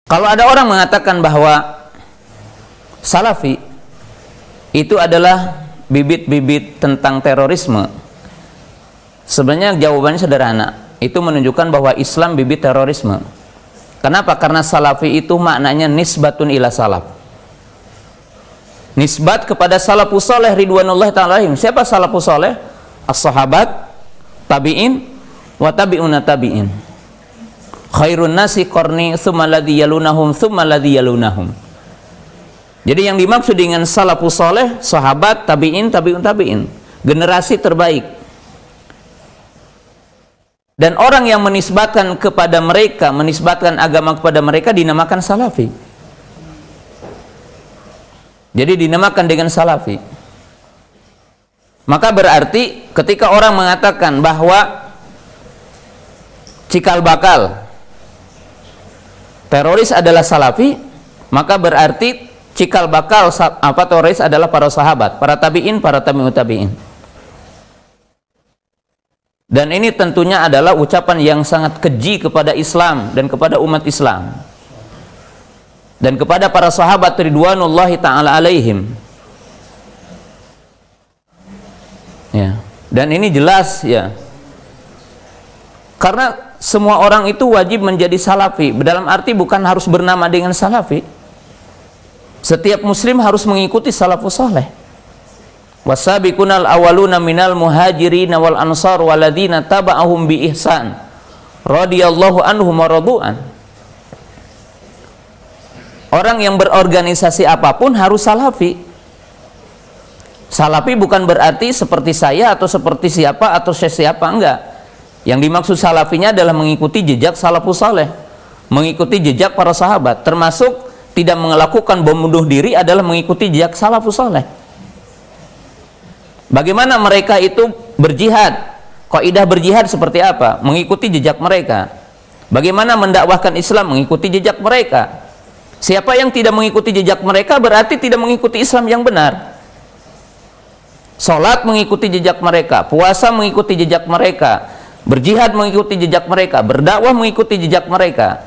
Kalau ada orang mengatakan bahwa Salafi itu adalah bibit-bibit tentang terorisme, sebenarnya jawabannya sederhana. Itu menunjukkan bahwa Islam bibit terorisme. Kenapa? Karena Salafi itu maknanya nisbatun ila salaf, nisbat kepada salafus saleh ridwanullah ta'ala alaihim. Siapa salafus saleh? As-sahabat, tabi'in, wa tabi'una tabi'in. Khairun nasi qarni tsumma alladzi yalunahum tsumma alladzi yalunahum. Jadi yang dimaksud dengan salafus saleh, sahabat, tabi'in, tabi'un tabi'in, generasi terbaik. Dan orang yang menisbatkan kepada mereka, menisbatkan agama kepada mereka dinamakan salafi. Jadi dinamakan dengan salafi. Maka berarti ketika orang mengatakan bahwa cikal bakal teroris adalah salafi, maka berarti cikal bakal teroris adalah para sahabat, para tabi'in, para tabi'ut tabi'in. Dan ini tentunya adalah ucapan yang sangat keji kepada Islam dan kepada umat Islam dan kepada para sahabat ridwanullahi ta'ala alaihim. Ya. Dan ini jelas ya. Karena semua orang itu wajib menjadi salafi, dalam arti bukan harus bernama dengan salafi. Setiap muslim harus mengikuti salafus saleh. Wasabiqunal awaluna minal muhajirin wal ansar waladina taba'ahum bi ihsan radhiyallahu anhum wa radu'an. Orang yang berorganisasi apapun harus salafi. Salafi bukan berarti seperti saya atau seperti siapa atau siapa, enggak. Yang dimaksud salafinya adalah mengikuti jejak salafus saleh, mengikuti jejak para sahabat, termasuk tidak melakukan bom bunuh diri adalah mengikuti jejak salafus saleh. Bagaimana mereka itu berjihad, kaidah berjihad seperti apa? Mengikuti jejak mereka. Bagaimana mendakwahkan Islam? Mengikuti jejak mereka. Siapa yang tidak mengikuti jejak mereka berarti tidak mengikuti Islam yang benar. Salat mengikuti jejak mereka, puasa mengikuti jejak mereka, berjihad mengikuti jejak mereka, berdakwah mengikuti jejak mereka.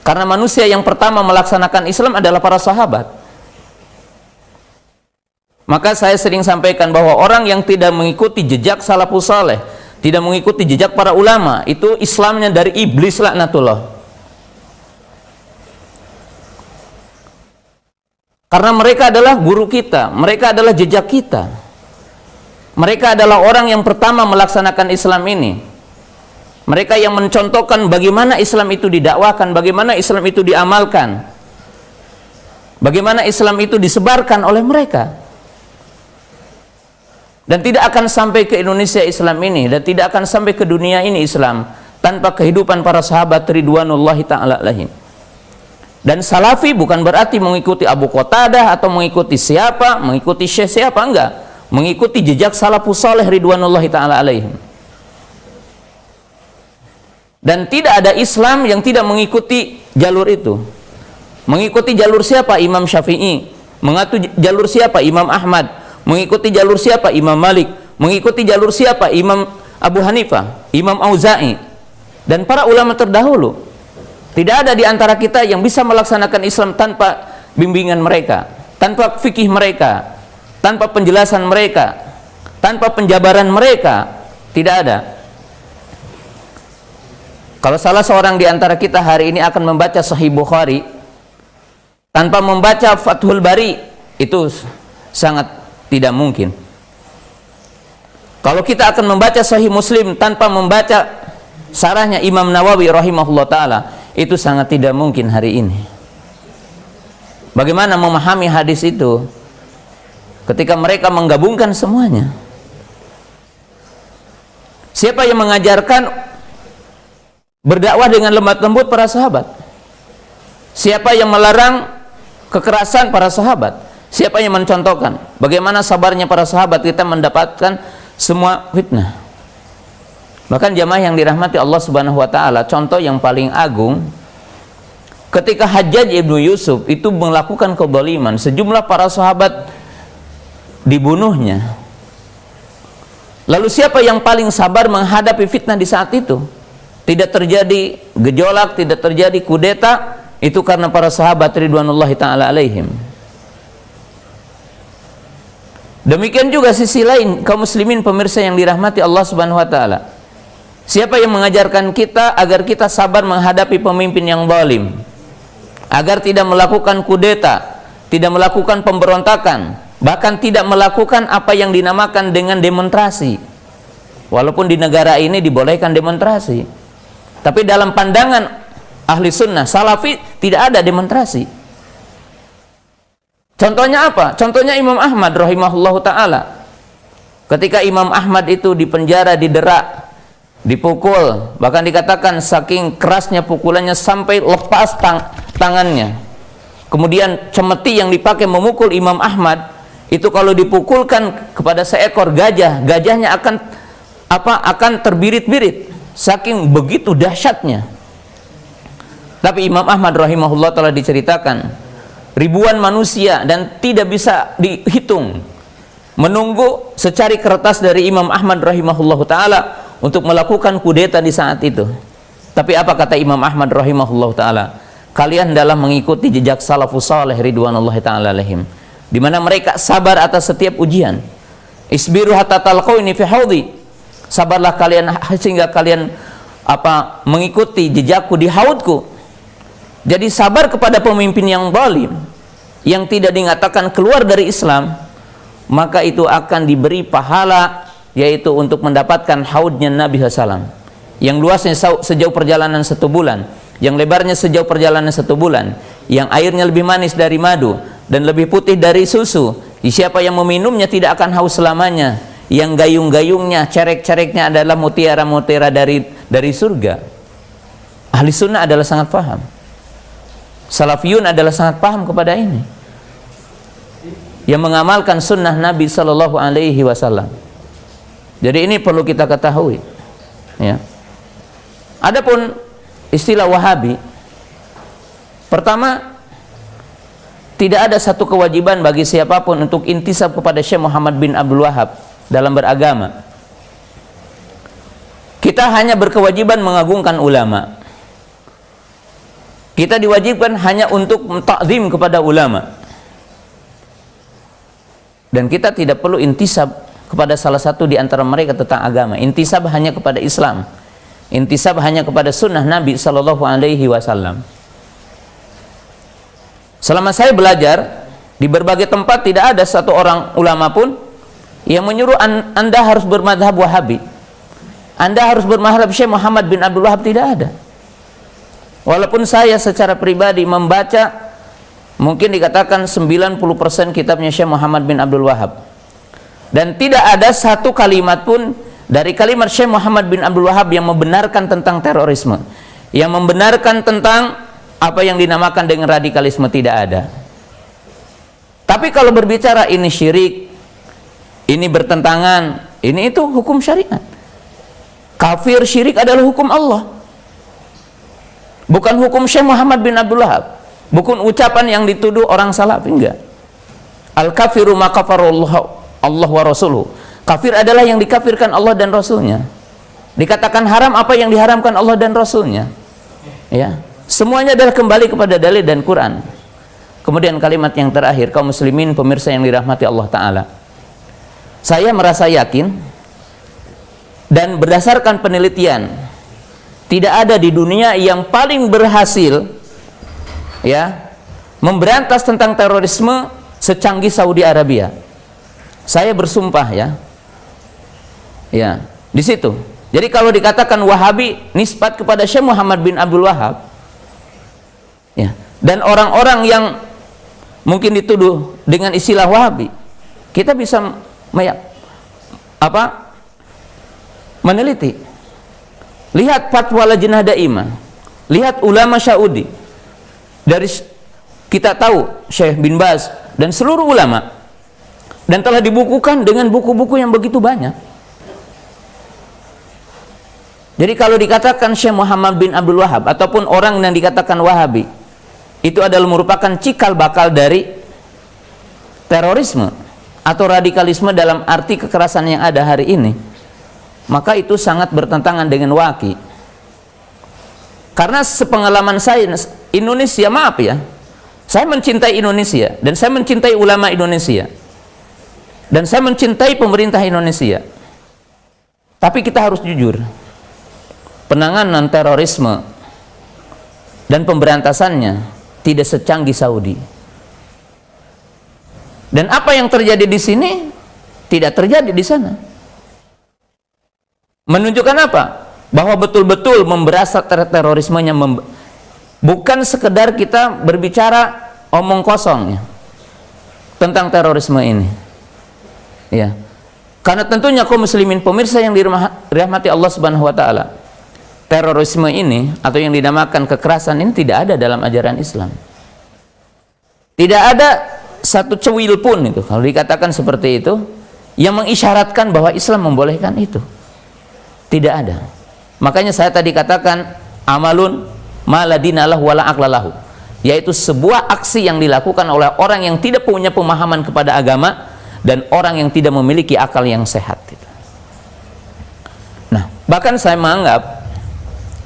Karena manusia yang pertama melaksanakan Islam adalah para sahabat. Maka saya sering sampaikan bahwa orang yang tidak mengikuti jejak salafus saleh, tidak mengikuti jejak para ulama, itu Islamnya dari iblis laknatullah. Karena mereka adalah guru kita, mereka adalah jejak kita. Mereka adalah orang yang pertama melaksanakan Islam ini. Mereka yang mencontohkan bagaimana Islam itu didakwahkan, bagaimana Islam itu diamalkan, bagaimana Islam itu disebarkan oleh mereka. Dan tidak akan sampai ke Indonesia Islam ini, dan tidak akan sampai ke dunia ini Islam tanpa kehidupan para sahabat ridwanullahi ta'ala alaihim. Dan salafi bukan berarti mengikuti Abu Qatadah atau mengikuti siapa, mengikuti syekh siapa, enggak. Mengikuti jejak salafus saleh ridwanullahi ta'ala alaihim. Dan tidak ada Islam yang tidak mengikuti jalur itu. Mengikuti jalur siapa? Imam Syafi'i. Mengikuti jalur siapa? Imam Ahmad. Mengikuti jalur siapa? Imam Malik. Mengikuti jalur siapa? Imam Abu Hanifah, Imam Auza'i, dan para ulama terdahulu. Tidak ada di antara kita yang bisa melaksanakan Islam tanpa bimbingan mereka, tanpa fikih mereka, tanpa penjelasan mereka, tanpa penjabaran mereka. Tidak ada. Kalau salah seorang di antara kita hari ini akan membaca Sahih Bukhari tanpa membaca Fathul Bari, itu sangat tidak mungkin. Kalau kita akan membaca Sahih Muslim tanpa membaca sarahnya Imam Nawawi rahimahullah ta'ala, itu sangat tidak mungkin hari ini. Bagaimana memahami hadis itu ketika mereka menggabungkan semuanya? Siapa yang mengajarkan berdakwah dengan lemah lembut para sahabat? Siapa yang melarang kekerasan para sahabat? Siapa yang mencontohkan bagaimana sabarnya para sahabat kita mendapatkan semua fitnah? Bahkan jamaah yang dirahmati Allah Subhanahu wa taala, contoh yang paling agung ketika Hajjaj ibnu Yusuf itu melakukan kezaliman, sejumlah para sahabat dibunuhnya. Lalu siapa yang paling sabar menghadapi fitnah di saat itu? Tidak terjadi gejolak, tidak terjadi kudeta, itu karena para sahabat ridwanullahi ta'ala alaihim. Demikian juga sisi lain, kaum muslimin pemirsa yang dirahmati Allah Subhanahu wa taala. Siapa yang mengajarkan kita agar kita sabar menghadapi pemimpin yang zalim, agar tidak melakukan kudeta, tidak melakukan pemberontakan, bahkan tidak melakukan apa yang dinamakan dengan demonstrasi. Walaupun di negara ini dibolehkan demonstrasi, tapi dalam pandangan ahli sunnah salafi tidak ada demonstrasi. Contohnya apa? Contohnya Imam Ahmad rahimahullahu ta'ala. Ketika Imam Ahmad itu dipenjara, didera, dipukul, bahkan dikatakan saking kerasnya pukulannya sampai lepas tangannya. Kemudian cemeti yang dipakai memukul Imam Ahmad itu kalau dipukulkan kepada seekor gajah, gajahnya akan terbirit-birit, saking begitu dahsyatnya. Tapi Imam Ahmad rahimahullah telah diceritakan ribuan manusia dan tidak bisa dihitung menunggu secari kertas dari Imam Ahmad rahimahullah ta'ala untuk melakukan kudeta di saat itu. Tapi apa kata Imam Ahmad rahimahullah ta'ala? Kalian dalam mengikuti jejak salafus saleh ridwanullahi ta'ala alaihim, di mana mereka sabar atas setiap ujian. Isbiru hatta talqauni fi haudi, sabarlah kalian sehingga kalian mengikuti jejakku di haudku. Jadi sabar kepada pemimpin yang zalim, yang tidak dikatakan keluar dari Islam, maka itu akan diberi pahala, yaitu untuk mendapatkan haudnya Nabi SAW, yang luasnya sejauh perjalanan 1 bulan, yang lebarnya sejauh perjalanan 1 bulan, yang airnya lebih manis dari madu dan lebih putih dari susu. Siapa yang meminumnya tidak akan haus selamanya, yang gayung-gayungnya, cerek-cereknya adalah mutiara-mutiara dari surga. Ahli sunnah adalah sangat paham, salafiyun adalah sangat paham kepada ini, yang mengamalkan sunnah Nabi Sallallahu Alaihi Wasallam. Jadi ini perlu kita ketahui, ya. Adapun istilah Wahabi, pertama, tidak ada satu kewajiban bagi siapapun untuk intisab kepada Syekh Muhammad bin Abdul Wahab dalam beragama. Kita hanya berkewajiban mengagungkan ulama. Kita diwajibkan hanya untuk ta'zim kepada ulama. Dan kita tidak perlu intisab kepada salah satu di antara mereka tentang agama. Intisab hanya kepada Islam. Intisab hanya kepada sunnah Nabi Sallallahu Alaihi Wasallam. Selama saya belajar di berbagai tempat, tidak ada satu orang ulama pun yang menyuruh Anda harus bermadhab Wahabi, Anda harus bermadhab Syekh Muhammad bin Abdul Wahab, tidak ada. Walaupun saya secara pribadi membaca mungkin dikatakan 90% kitabnya Syekh Muhammad bin Abdul Wahab, dan tidak ada satu kalimat pun dari kalimat Syekh Muhammad bin Abdul Wahab yang membenarkan tentang terorisme, yang membenarkan tentang apa yang dinamakan dengan radikalisme, tidak ada. Tapi kalau berbicara ini syirik, ini bertentangan, ini itu hukum syariat. Kafir syirik adalah hukum Allah, bukan hukum Syekh Muhammad bin Abdul Wahab, bukan ucapan yang dituduh orang salaf, enggak. Al-kafiru ma kafarallahu Allah wa rasuluhu. Kafir adalah yang dikafirkan Allah dan Rasulnya. Dikatakan haram apa yang diharamkan Allah dan Rasulnya. Ya, semuanya adalah kembali kepada dalil dan Quran. Kemudian kalimat yang terakhir, kaum muslimin pemirsa yang dirahmati Allah Ta'ala, saya merasa yakin dan berdasarkan penelitian, tidak ada di dunia yang paling berhasil, ya, memberantas tentang terorisme secanggih Saudi Arabia. Saya bersumpah, ya, di situ. Jadi kalau dikatakan Wahabi nisbat kepada Syekh Muhammad bin Abdul Wahab, ya, dan orang-orang yang mungkin dituduh dengan istilah Wahabi, kita bisa meneliti. Lihat fatwa Lajnah Daimah, lihat ulama Saudi, dari kita tahu Syekh bin Baz dan seluruh ulama, dan telah dibukukan dengan buku-buku yang begitu banyak. Jadi kalau dikatakan Syekh Muhammad bin Abdul Wahab ataupun orang yang dikatakan Wahabi, itu adalah merupakan cikal bakal dari terorisme atau radikalisme dalam arti kekerasan yang ada hari ini. maka itu sangat bertentangan dengan waki. Karena sepengalaman saya, Indonesia, maaf ya, saya mencintai Indonesia dan saya mencintai ulama Indonesia dan saya mencintai pemerintah Indonesia. Tapi kita harus jujur, penanganan terorisme dan pemberantasannya tidak secanggih Saudi. Dan apa yang terjadi di sini tidak terjadi di sana. Menunjukkan apa? Bahwa betul-betul memberasa terorismenya, bukan sekedar kita berbicara omong kosong ya, tentang terorisme ini. Ya. Karena tentunya kaum muslimin pemirsa yang dirahmati Allah Subhanahu wa taala, terorisme ini atau yang dinamakan kekerasan ini tidak ada dalam ajaran Islam. Tidak ada satu cewil pun itu, kalau dikatakan seperti itu, yang mengisyaratkan bahwa Islam membolehkan itu. Tidak ada. Makanya saya tadi katakan amalun maladinalah wala aklalahu, yaitu sebuah aksi yang dilakukan oleh orang yang tidak punya pemahaman kepada agama dan orang yang tidak memiliki akal yang sehat. Nah, bahkan saya menganggap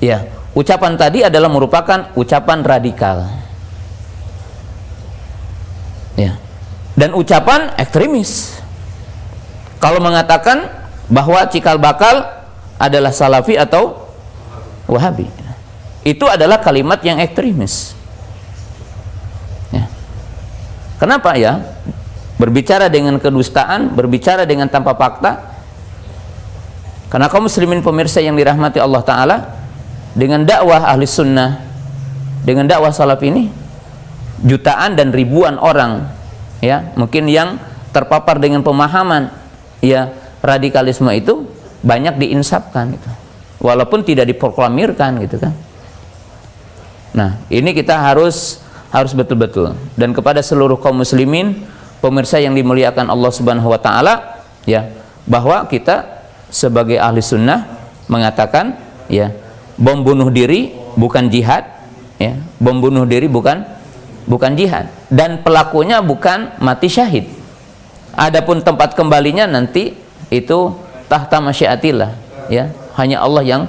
ya, ucapan tadi adalah merupakan ucapan radikal. Ya. Dan ucapan ekstremis. Kalau mengatakan bahwa cikal bakal adalah Salafi atau Wahabi, itu adalah kalimat yang ekstremis. Ya. Kenapa ya? Berbicara dengan kedustaan, berbicara dengan tanpa fakta. Karena kaum muslimin pemirsa yang dirahmati Allah Ta'ala, dengan dakwah ahli sunnah, dengan dakwah salaf ini, jutaan dan ribuan orang ya, mungkin yang terpapar dengan pemahaman ya radikalisme itu banyak diinsafkan gitu, walaupun tidak diproklamirkan gitu kan. Nah, ini kita harus betul-betul, dan kepada seluruh kaum muslimin pemirsa yang dimuliakan Allah Subhanahu wa taala ya, bahwa kita sebagai ahli sunnah mengatakan ya, bom bunuh diri bukan jihad ya, bom bunuh diri bukan jihad, dan pelakunya bukan mati syahid. Adapun tempat kembalinya nanti itu tahta masyiatillah ya, hanya Allah yang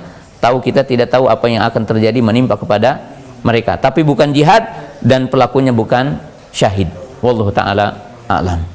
tahu, kita tidak tahu apa yang akan terjadi menimpa kepada mereka, tapi bukan jihad dan pelakunya bukan syahid. Wallahu taala a'lam.